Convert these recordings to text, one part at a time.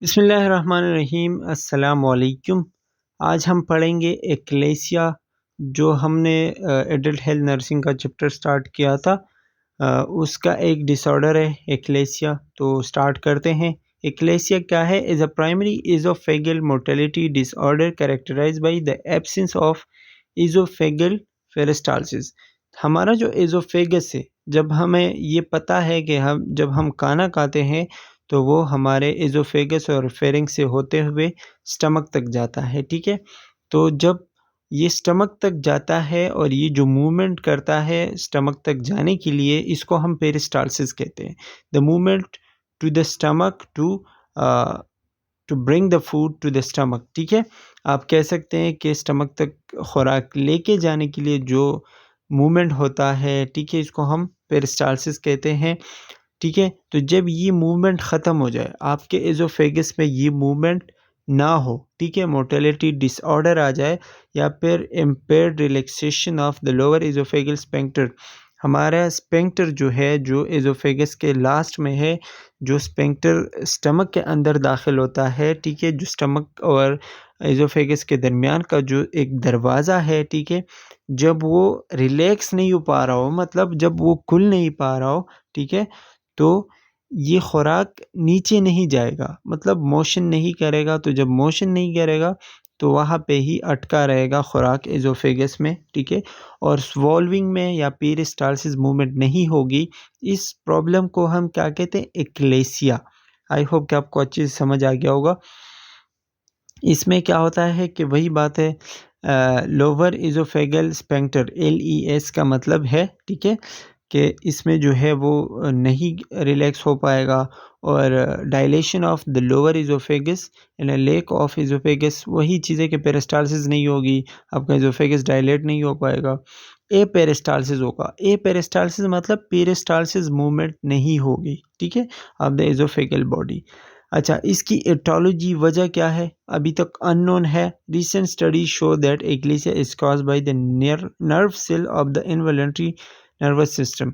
बिस्मिल्लाहिर्रहमानिर्रहीम अस्सलाम वालेकुम। आज हम पढ़ेंगे एक्लेसिया जो हमने एडल्ट हेल्थ नर्सिंग का चैप्टर स्टार्ट किया था। उसका एक डिसऑर्डर है एक्लेसिया। तो स्टार्ट करते हैं। एक्लेसिया क्या है? Is a primary oesophageal mortality disorder characterized by the absence of oesophageal peristalsis. हमारा जो इज़ोफेगस है, जब हमें ये पता है कि जब हम खाना खाते हैं तो वो हमारे इज़ोफेगस और फेरिंक्स से होते हुए स्टमक तक जाता है, ठीक है? तो जब ये स्टमक तक जाता है और ये जो मूवमेंट करता है स्टमक तक जाने के लिए, इसको हम पेरिस्टालसिस कहते हैं। The movement to the stomach to bring the food to the stomach, ठीक है? आप कह सकते हैं कि स्टमक तक खुराक लेके जाने के लिए जो मूवमेंट होता है, ठीक है, इसको हम पेरिस्टालसिस कहते हैं, ठीक है? तो जब ये मूवमेंट ख़त्म हो जाए, आपके एज़ोफेगस में ये मूवमेंट ना हो, ठीक है, मोटिलिटी डिसऑर्डर आ जाए या फिर impaired relaxation of the lower oesophageal sphincter. हमारा स्फिंक्टर जो है, जो एज़ोफेगस के लास्ट में है, जो स्फिंक्टर स्टमक के अंदर दाखिल होता है, ठीक है, जो स्टमक और एज़ोफेगस के दरमियान का जो एक दरवाज़ा है, ठीक है, जब वो रिलैक्स नहीं हो पा रहा हो, मतलब जब वो खुल नहीं पा रहा हो, ठीक है, तो ये खुराक नीचे नहीं जाएगा, मतलब मोशन नहीं करेगा। तो जब मोशन नहीं करेगा तो वहाँ पे ही अटका रहेगा खुराक एज़ोफेगस में, ठीक है, और स्वॉल्विंग में या पेरिस्टालसिस मूवमेंट नहीं होगी। इस प्रॉब्लम को हम क्या कहते हैं? एक्लेसिया। आई होप कि आपको अच्छे से समझ आ गया होगा। इसमें क्या होता है कि वही बात है, लोअर इज़ोफेगल स्फिंक्टर LES का मतलब है, ठीक है, कि इसमें जो है वो नहीं रिलैक्स हो पाएगा और dilation of the lower oesophagus and a lack of oesophagus, वही चीज़ें कि पेरिस्टालसिस नहीं होगी, आपका इज़ोफेगस डायलेट नहीं हो पाएगा, ए पेरिस्टालसिस होगा। ए पेरिस्टालसिस मतलब पेरिस्टालसिस मूवमेंट नहीं होगी, ठीक है, ऑफ द इज़ोफेगल बॉडी। अच्छा, इसकी एटियोलॉजी वजह क्या है? अभी तक अननोन है। Recent studies show that achalasia is caused by the nerve cell of the involuntary nervous system.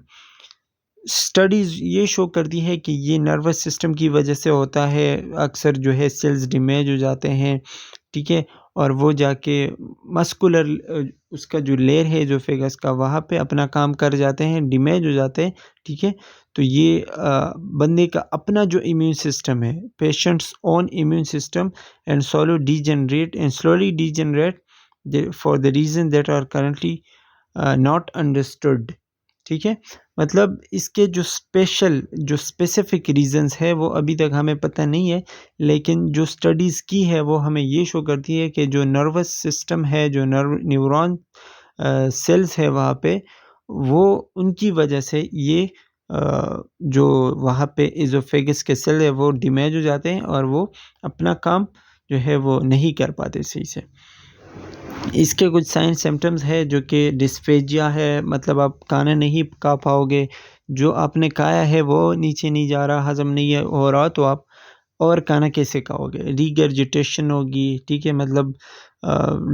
Studies ये शो करती है कि ये नर्वस सिस्टम की वजह से होता है। अक्सर जो है सेल्स डैमेज हो जाते हैं, ठीक है, और वो जाके मस्कुलर उसका जो लेयर है एज़ोफेगस का, वहाँ पे अपना काम कर जाते हैं, डैमेज हो जाते हैं, ठीक है। तो ये बंदे का अपना जो इम्यून सिस्टम है, patient's own immune system and slowly degenerate for the reason that are currently not understood, ठीक है। मतलब इसके जो स्पेसिफिक रीज़न्स है वो अभी तक हमें पता नहीं है, लेकिन जो स्टडीज़ की है वो हमें ये शो करती है कि जो नर्वस सिस्टम है, जो न्यूरॉन सेल्स है वहाँ पे, वो उनकी वजह से ये जो वहाँ पे एज़ोफेगस के सेल है वो डैमेज हो जाते हैं और वो अपना काम जो है वो नहीं कर पाते सही से। इसके कुछ साइन सिम्पटम्स है जो कि डिस्फेजिया है, मतलब आप खाना नहीं खा पाओगे, जो आपने खाया है वो नीचे नहीं जा रहा, हज़म नहीं हो रहा, तो आप और खाना कैसे खाओगे? रिगर्जिटेशन होगी, ठीक है, मतलब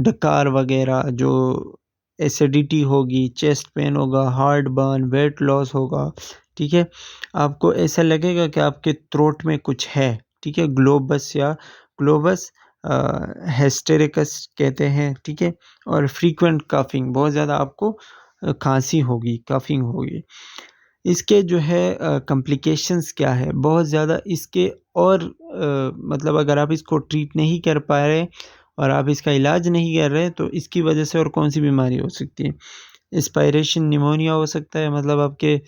डकार वगैरह, जो एसिडिटी होगी, चेस्ट पेन होगा, हार्ट बर्न, वेट लॉस होगा, ठीक है। आपको ऐसा लगेगा कि आपके थ्रोट में कुछ है, ठीक है, ग्लोबस हिस्टेरिकस कहते हैं, ठीक है, और फ्रीक्वेंट कफिंग, बहुत ज़्यादा आपको खांसी होगी, कफिंग होगी। इसके जो है कॉम्प्लिकेशंस क्या है? बहुत ज़्यादा इसके और मतलब अगर आप इसको ट्रीट नहीं कर पा रहे और आप इसका इलाज नहीं कर रहे, तो इसकी वजह से और कौन-सी बीमारी हो सकती है? एस्पायरेशन निमोनिया हो सकता है, मतलब आपके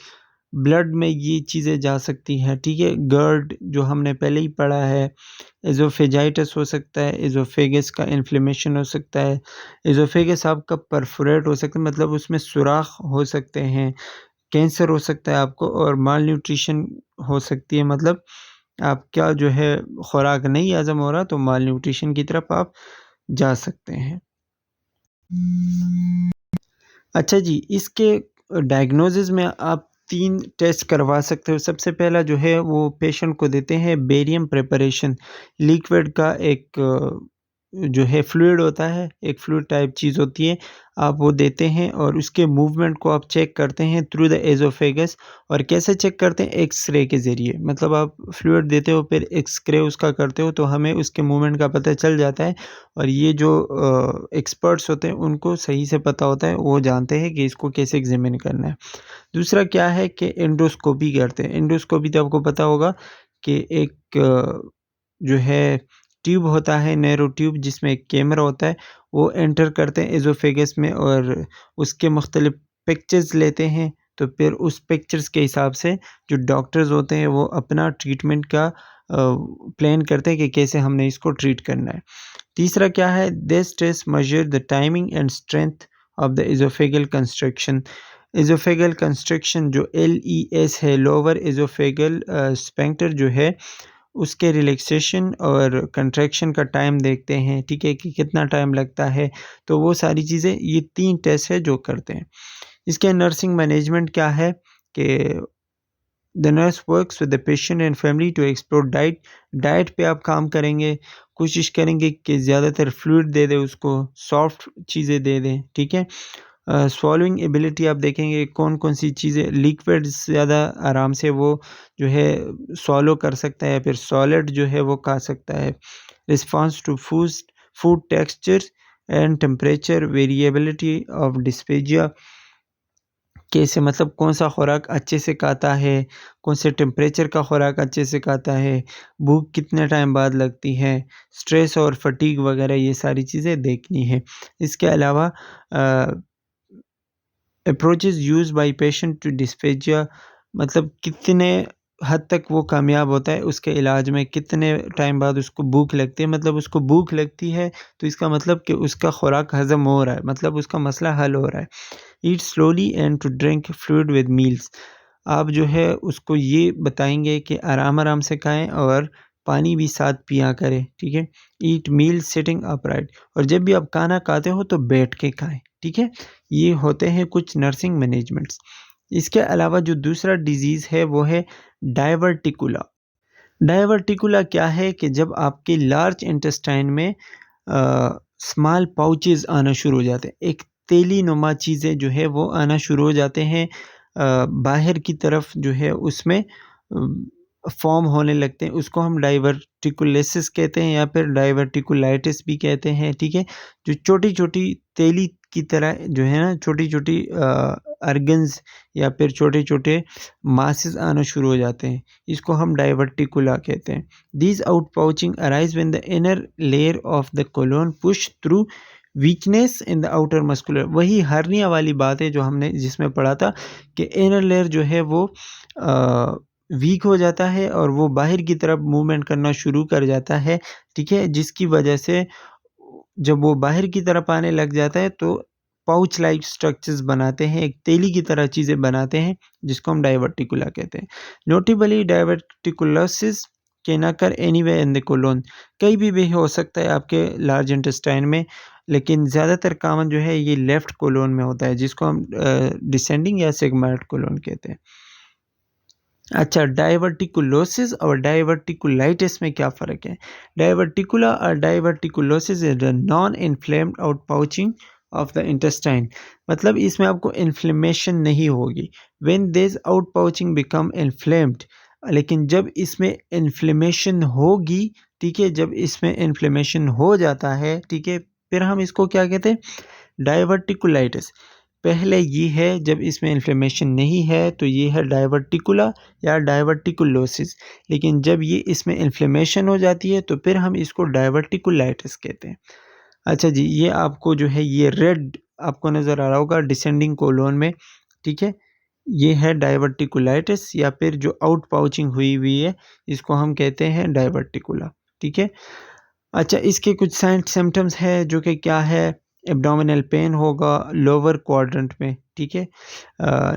ब्लड में ये चीज़ें जा सकती हैं, ठीक है। GERD जो हमने पहले ही पढ़ा है, एज़ोफेजाइटिस हो सकता है, एज़ोफेगस का इन्फ्लेमेशन हो सकता है, एज़ोफेगस आपका परफोरेट हो सकता है, मतलब उसमें सुराख हो सकते हैं, कैंसर हो सकता है आपको, और माल न्यूट्रिशन हो सकती है, मतलब आपका जो है खुराक नहीं हज़म हो रहा, तो माल न्यूट्रिशन की तरफ आप जा सकते हैं। अच्छा जी, इसके डायग्नोसिस में आप 3 टेस्ट करवा सकते हो। सबसे पहला जो है वो पेशेंट को देते हैं बेरियम प्रिपरेशन, लिक्विड का एक जो है फ्लूइड होता है, एक फ्लूइड टाइप चीज़ होती है। आप वो देते हैं और उसके मूवमेंट को आप चेक करते हैं थ्रू द एज़ोफेगस। और कैसे चेक करते हैं? एक्स-रे के ज़रिए। मतलब आप फ्लूइड देते हो फिर एक्स-रे उसका करते हो तो हमें उसके मूवमेंट का पता चल जाता है। और ये जो एक्सपर्ट्स होते हैं उनको सही से पता होता है, वो जानते हैं कि इसको कैसे एग्ज़ामिन करना है। दूसरा क्या है कि एंडोस्कोपी करते हैं। एंडोस्कोपी तो आपको पता होगा कि एक जो है ट्यूब होता है, नैरो ट्यूब, जिसमें एक कैमरा होता है, वो एंटर करते हैं एज़ोफेगस में और उसके मुख्तलिफ पिक्चर्स लेते हैं। तो फिर उस पिक्चर्स के हिसाब से जो डॉक्टर्स होते हैं वो अपना ट्रीटमेंट का प्लान करते हैं कि कैसे हमने इसको ट्रीट करना है। तीसरा क्या है? This test measure the timing and strength of the oesophageal construction. Oesophageal construction जो LES है, लोअर एज़ोफेगल स्फिंक्टर जो है, उसके रिलैक्सेशन और कंट्रैक्शन का टाइम देखते हैं, ठीक है, कि कितना टाइम लगता है। तो वो सारी चीज़ें, ये 3 टेस्ट है जो करते हैं। इसके नर्सिंग मैनेजमेंट क्या है कि the nurse works with the patient and family to explore diet. Diet पे आप काम करेंगे, कोशिश करेंगे कि ज़्यादातर फ्लूइड दे दें उसको, सॉफ्ट चीज़ें दे दें, ठीक है। स्वॉलोइंग एबिलिटी आप देखेंगे कौन-कौन सी चीज़ें लिक्विड्स ज़्यादा आराम से वो जो है स्वॉलो कर सकता है, फिर सॉलिड जो है वो खा सकता है। Response to food textures and temperature variability of dysphagia. कैसे, मतलब कौन सा खुराक अच्छे से खाता है, कौन से टेम्परेचर का खुराक अच्छे से खाता है, भूख कितने टाइम बाद लगती है, स्ट्रेस और फटीग वगैरह, ये सारी चीज़ें देखनी है। इसके अलावा approaches used by patient to dysphagia, मतलब कितने हद तक वो कामयाब होता है उसके इलाज में, कितने टाइम बाद उसको भूख लगती है। मतलब उसको भूख लगती है तो इसका मतलब कि उसका खुराक हज़म हो रहा है, मतलब उसका मसला हल हो रहा है। Eat slowly and to drink fluid with meals. आप जो है उसको ये बताएँगे कि आराम-आराम से खाएँ और पानी भी साथ पिया करें, ठीक है? ईट मील्स सिटिंग अपराइट, और जब भी आप खाना खाते हो तो बैठ के खाएँ, ठीक है? ये होते हैं कुछ नर्सिंग मैनेजमेंट्स। इसके अलावा जो दूसरा डिज़ीज़ है वो है डायवर्टिकुला। डायवर्टिकुला क्या है कि जब आपके लार्ज इंटेस्टाइन में स्मॉल पाउचेज़ आना शुरू हो जाते हैं, एक तेली नुमा चीज़ें जो है वो आना शुरू हो जाते हैं, बाहर की तरफ जो है उसमें फॉर्म होने लगते हैं, उसको हम डाइवर्टिकुलोसिस कहते हैं या फिर डाइवर्टिकुलाइटिस भी कहते हैं, ठीक है? जो छोटी-छोटी तेली की तरह जो है ना, छोटी-छोटी ऑर्गन्स या फिर छोटे-छोटे मासेस आना शुरू हो जाते हैं, इसको हम डाइवर्टिकुला कहते हैं। These outpouching arise when the inner layer of the colon push through weakness in the outer muscular। वही हर्निया वाली बात है जो हमने जिसमें पढ़ा था कि इनर लेयर जो है वो वीक हो जाता है और वो बाहर की तरफ मूवमेंट करना शुरू कर जाता है, ठीक है? जिसकी वजह से जब वो बाहर की तरफ आने लग जाता है तो पाउच लाइक स्ट्रक्चर्स बनाते हैं, एक तेली की तरह चीज़ें बनाते हैं, जिसको हम डाइवर्टिकुला कहते हैं। Notably diverticulosis can occur anywhere in the colon. कहीं भी हो सकता है आपके लार्ज इंटेस्टाइन में, लेकिन ज़्यादातर कॉमन जो है ये लेफ्ट कोलोन में होता है, जिसको हम डिसेंडिंग या सिग्मॉइड कोलोन कहते हैं। अच्छा, डाइवर्टिकुलोसिस और डाइवर्टिकुलाइटिस में क्या फ़र्क है? डाइवर्टिकुला और diverticulosis is the non inflamed outpouching of the intestine. मतलब इसमें आपको इन्फ्लेमेशन नहीं होगी। When this outpouching become inflamed, लेकिन जब इसमें इन्फ्लेमेशन होगी, ठीक है? जब इसमें इन्फ्लेमेशन हो जाता है, ठीक है? फिर हम इसको क्या कहते हैं? डाइवर्टिकुलाइटिस। पहले ये है जब इसमें इन्फ्लेमेशन नहीं है तो ये है डाइवर्टिकुला या डाइवर्टिकुलोसिस, लेकिन जब ये इसमें इन्फ्लेमेशन हो जाती है तो फिर हम इसको डाइवर्टिकुलाइटिस कहते हैं। अच्छा जी, ये आपको जो है ये रेड आपको नज़र आ रहा होगा डिसेंडिंग कोलोन में, ठीक है? ये है डाइवर्टिकुलाइटिस या फिर जो आउट पाउचिंग हुई हुई है, इसको हम कहते हैं डाइवर्टिकुला, ठीक है? अच्छा, इसके कुछ साइन सिम्पटम्स है जो कि क्या है? एब्डोमिनल पेन होगा लोअर क्वाड्रेंट में, ठीक है?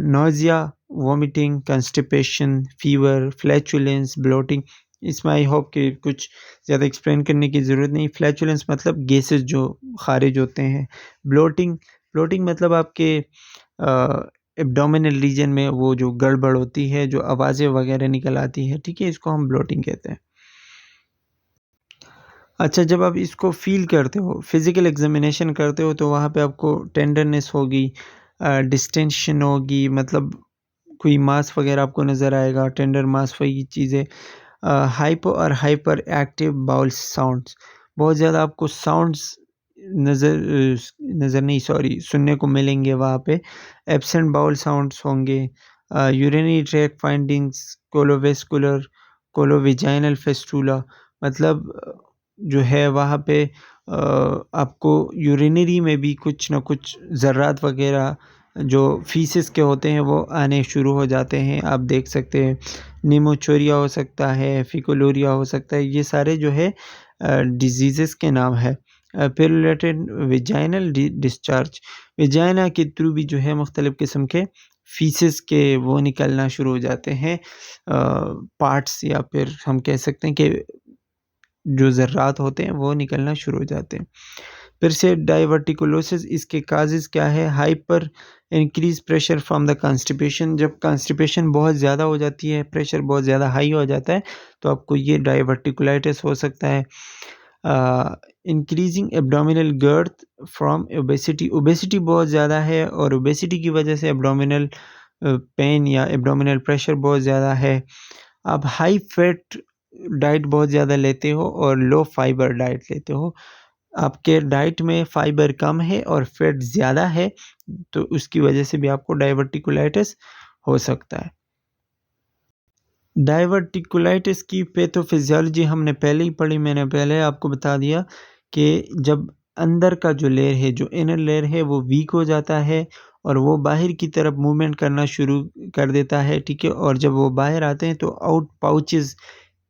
Nausea, vomiting, constipation, fever, flatulence, bloating. इसमें आई होप कि कुछ ज़्यादा एक्सप्लेन करने की ज़रूरत नहीं। फ्लैचुलेंस मतलब गैसेस जो खारिज होते हैं। ब्लोटिंग, ब्लोटिंग मतलब आपके एब्डोमिनल रीजन में वो जो गड़बड़ होती है, जो आवाज़ें वगैरह निकल आती हैं, ठीक है? इसको हम ब्लोटिंग कहते हैं। अच्छा, जब आप इसको फ़ील करते हो, फ़िज़िकल एग्ज़ामिनेशन करते हो तो वहाँ पे आपको टेंडरनेस होगी, डिस्टेंशन होगी, मतलब कोई मांस वग़ैरह आपको नज़र आएगा, टेंडर मांस वही चीज़ें। हाइपो और हाइपर एक्टिव बाउल साउंड्स, बहुत ज़्यादा आपको साउंड्स नज़र नहीं, सॉरी, सुनने को मिलेंगे वहाँ पे। एब्सेंट बाउल साउंड्स होंगे, यूरिनरी ट्रैक्ट फाइंडिंग्स, कोलोवेस्कुलर, कोलोविजाइनल फेस्टुला, मतलब जो है वहाँ पे आपको यूरिनरी में भी कुछ न कुछ ज़र्रात वग़ैरह जो फीसेस के होते हैं वो आने शुरू हो जाते हैं। आप देख सकते हैं निमोचोरिया हो सकता है, फिकोलोरिया हो सकता है, ये सारे जो है डिजीज़ेज़ के नाम है। पिरुलेटेड वेजाइनल डिस्चार्ज, वेजाइना के थ्रू भी जो है मुख्तलिफ़ किस्म के फीसेस के वो निकलना शुरू हो जाते हैं, पार्ट्स, या फिर हम कह सकते हैं कि जो ज़र्रात होते हैं वो निकलना शुरू हो जाते हैं। फिर से डाइवर्टिकुलोसिस, इसके काज़ेज़ क्या है? Hyper increase pressure from the constipation, जब कॉन्स्टिपेशन बहुत ज़्यादा हो जाती है, प्रेशर बहुत ज़्यादा हाई हो जाता है, तो आपको ये डाइवर्टिकुलाइटिस हो सकता है। Increasing abdominal girth from obesity, obesity बहुत ज़्यादा है और ओबेसिटी की वजह से एब्डोमिनल पेन या एब्डोमिनल प्रेशर बहुत ज़्यादा है। आप हाई फैट डाइट बहुत ज़्यादा लेते हो और लो फाइबर डाइट लेते हो, आपके डाइट में फाइबर कम है और फैट ज़्यादा है, तो उसकी वजह से भी आपको डाइवर्टिकुलाइटिस हो सकता है। डाइवर्टिकुलाइटिस की पैथोफिज़ियोलॉजी हमने पहले ही पढ़ी, मैंने पहले आपको बता दिया कि जब अंदर का जो लेयर है, जो इनर लेयर है, वो वीक हो जाता है और वो बाहर की तरफ मूवमेंट करना शुरू कर देता है, ठीक है? और जब वो बाहर आते हैं तो आउट पाउचेज़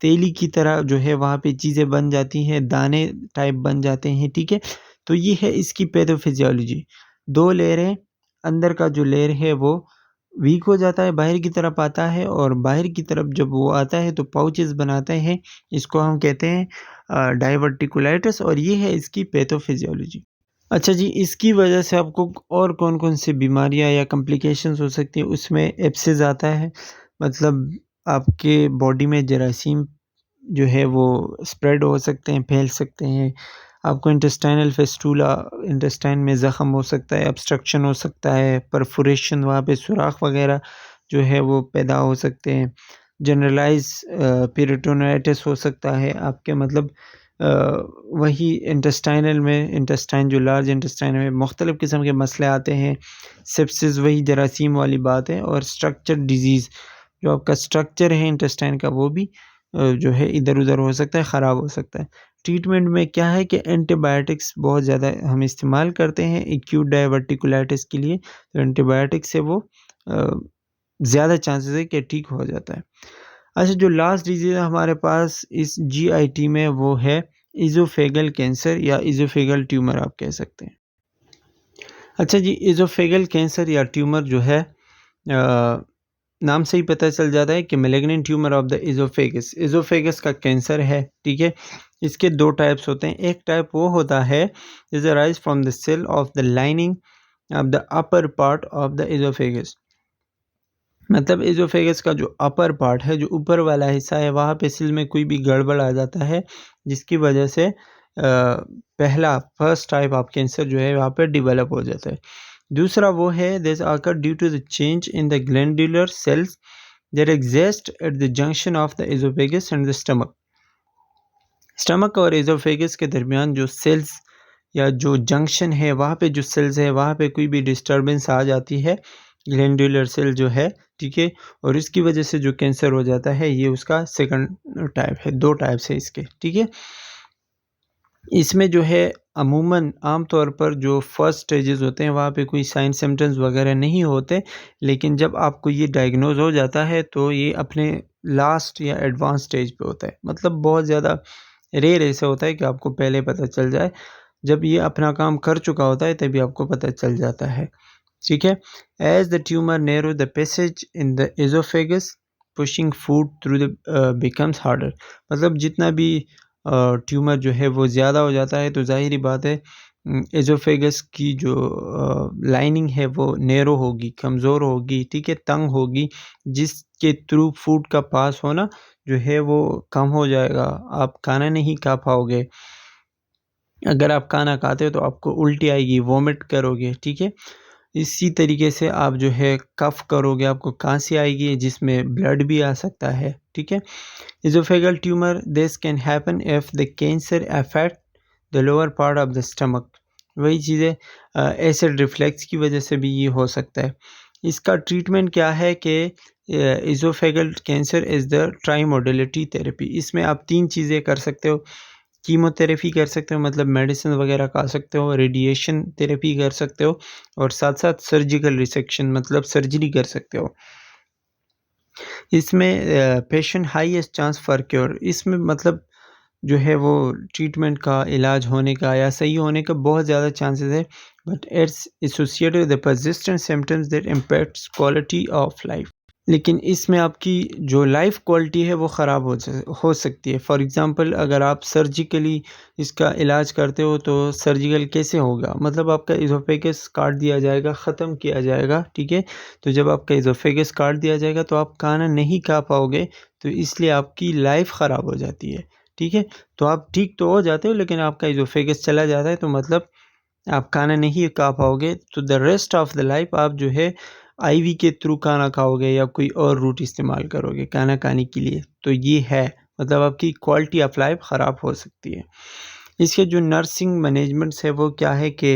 तेली की तरह जो है वहाँ पे चीज़ें बन जाती हैं, दाने टाइप बन जाते हैं, ठीक है? तो ये है इसकी पैथोफिज़ियोलॉजी। 2 लेयर हैं, अंदर का जो लेयर है वो वीक हो जाता है, बाहर की तरफ आता है और बाहर की तरफ जब वो आता है तो पाउचेज़ बनाते हैं, इसको हम कहते हैं डाइवर्टिकुलाइटिस, और ये है इसकी पैथोफिज़ियोलॉजी। अच्छा जी, इसकी वजह से आपको और कौन-कौन सी बीमारियाँ या कॉम्प्लिकेशंस हो सकती हैं, उसमें एब्सेस आता है, मतलब आपके बॉडी में जरासीम जो है वो स्प्रेड हो सकते हैं, फैल सकते हैं। आपको इंटेस्टाइनल फेस्टुला, इंटेस्टाइन में ज़ख्म हो सकता है, ऑब्स्ट्रक्शन हो सकता है, परफोरेशन, वहाँ पे सुराख वग़ैरह जो है वो पैदा हो सकते हैं। जनरलाइज़ पेरिटोनाइटिस हो सकता है आपके, मतलब अ, वही इंटेस्टाइनल में, इंटेस्टाइन जो लार्ज इंटेस्टाइन में मुख्तलिफ़ किस्म के मसले आते हैं। सेप्सिस, वही जरासीम वाली बात है, और स्ट्रक्चर डिज़ीज़, जो आपका स्ट्रक्चर है इंटेस्टाइन का वो भी जो है इधर-उधर हो सकता है, ख़राब हो सकता है। ट्रीटमेंट में क्या है कि एंटीबायोटिक्स बहुत ज़्यादा हम इस्तेमाल करते हैं एक्यूट डाइवर्टिकुलाइटिस के लिए, तो एंटीबायोटिक से वो अ, ज़्यादा चांसेस है कि ठीक हो जाता है। अच्छा, जो लास्ट डिज़ीज़ है हमारे पास इस जीआईटी में वो है इज़ोफेगल कैंसर या इज़ोफेगल ट्यूमर आप कह सकते हैं। अच्छा जी, इज़ोफेगल कैंसर या ट्यूमर जो है नाम से ही पता चल जाता है कि मैलिग्नेंट ट्यूमर ऑफ द इज़ोफेगस, इज़ोफेगस का कैंसर है, ठीक है? इसके 2 टाइप्स होते हैं। एक टाइप वो होता है is arise from the cell of the lining of the upper part of the oesophagus, मतलब इज़ोफेगस का जो अपर पार्ट है, जो ऊपर वाला हिस्सा है, वहाँ पे सेल में कोई भी गड़बड़ आ जाता है, जिसकी वजह से पहला फर्स्ट टाइप ऑफ कैंसर जो है वहाँ पे डेवलप हो जाता है। दूसरा वो है this occur due to the change in the glandular cells that exist at the junction of the oesophagus and the stomach. Stomach और एज़ोफेगस के दरमियान जो सेल्स या जो जंक्शन है, वहाँ पे जो सेल्स है, वहाँ पे कोई भी डिस्टर्बेंस आ जाती है, ग्लैंडुलर सेल जो है, ठीक है? और इसकी वजह से जो कैंसर हो जाता है, ये उसका सेकंड टाइप है, 2 टाइप्स है इसके, ठीक है? इसमें जो है अमूमन आम तौर पर जो फर्स्ट स्टेजेस होते हैं वहाँ पे कोई साइन सिम्पटम्स वगैरह नहीं होते, लेकिन जब आपको ये डायग्नोज हो जाता है तो ये अपने लास्ट या एडवांस स्टेज पे होता है, मतलब बहुत ज़्यादा रेयर ऐसा होता है कि आपको पहले पता चल जाए, जब ये अपना काम कर चुका होता है तभी आपको पता चल जाता है, ठीक है? As the tumour narrow the passage in the oesophagus pushing food through the becomes harder, मतलब जितना भी ट्यूमर जो है वो ज़्यादा हो जाता है तो ज़ाहिर-सी बात है एज़ोफेगस की जो लाइनिंग है वो नैरो होगी, कमज़ोर होगी, ठीक है? तंग होगी, जिसके थ्रू फूड का पास होना जो है वो कम हो जाएगा, आप खाना नहीं खा पाओगे। अगर आप खाना खाते हो तो आपको उल्टी आएगी, वॉमिट करोगे, ठीक है। इसी तरीके से आप जो है कफ़ करोगे, आपको खांसी आएगी जिसमें ब्लड भी आ सकता है, ठीक है। Esophageal tumor, this can happen if the cancer affect the lower part of the stomach। वही चीज़ें एसिड रिफ्लेक्स की वजह से भी ये हो सकता है। इसका ट्रीटमेंट क्या है कि oesophageal cancer is the try modality therapy. इसमें आप 3 चीज़ें कर सकते हो। कीमोथेरेपी कर सकते हो, मतलब मेडिसिन वगैरह खा सकते हो, रेडिएशन थेरेपी कर सकते हो और साथ-साथ सर्जिकल रिसेक्शन मतलब सर्जरी कर सकते हो। इसमें patient highest chance for cure, इसमें मतलब जो है वो ट्रीटमेंट का, इलाज होने का या सही होने का बहुत ज़्यादा चांसेस है, but it's associated with the persistent symptoms that impacts quality of life. लेकिन इसमें आपकी जो लाइफ क्वालिटी है वो ख़राब हो सकती है। फॉर एग्ज़ाम्पल अगर आप सर्जिकली इसका इलाज करते हो तो सर्जिकल कैसे होगा, मतलब आपका इज़ोफेगस काट दिया जाएगा, ख़त्म किया जाएगा, ठीक है। तो जब आपका इज़ोफेगस काट दिया जाएगा तो आप खाना नहीं खा पाओगे, तो इसलिए आपकी लाइफ ख़राब हो जाती है, ठीक है। तो आप ठीक तो हो जाते हो लेकिन आपका इज़ोफेगस चला जाता है, तो मतलब आप खाना नहीं खा पाओगे, तो the rest of the life आप जो है आईवी के थ्रू खाना खाओगे या कोई और रूट इस्तेमाल करोगे खाना खाने के लिए। तो ये है, मतलब आपकी क्वालिटी ऑफ लाइफ ख़राब हो सकती है। इसके जो नर्सिंग मैनेजमेंट्स है वो क्या है कि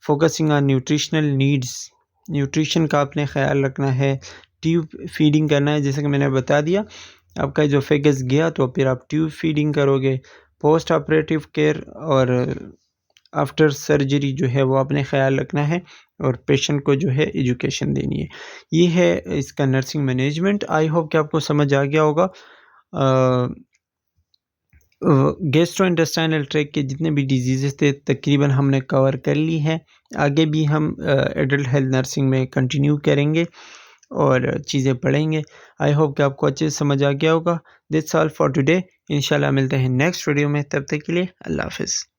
focusing on nutritional needs, nutrition का आपने ख़्याल रखना है, ट्यूब फीडिंग करना है, जैसे कि मैंने बता दिया। आपका इज़ोफेगस गया तो फिर आप ट्यूब फीडिंग करोगे। पोस्ट ऑपरेटिव केयर और आफ्टर सर्जरी जो है वो आपने ख़्याल रखना है और पेशेंट को जो है एजुकेशन देनी है। ये है इसका नर्सिंग मैनेजमेंट। आई होप कि आपको समझ आ गया होगा। गैस्ट्रोइंटेस्टाइनल ट्रैक्ट के जितने भी डिजीज़ेस थे तकरीबन हमने कवर कर ली हैं। आगे भी हम एडल्ट हेल्थ नर्सिंग में कंटिन्यू करेंगे और चीज़ें पढ़ेंगे। आई होप कि आपको अच्छे से समझ आ गया होगा। That's all for today. इंशाल्लाह मिलते हैं नेक्स्ट वीडियो में, तब तक के लिए अल्लाह हाफ़िज़।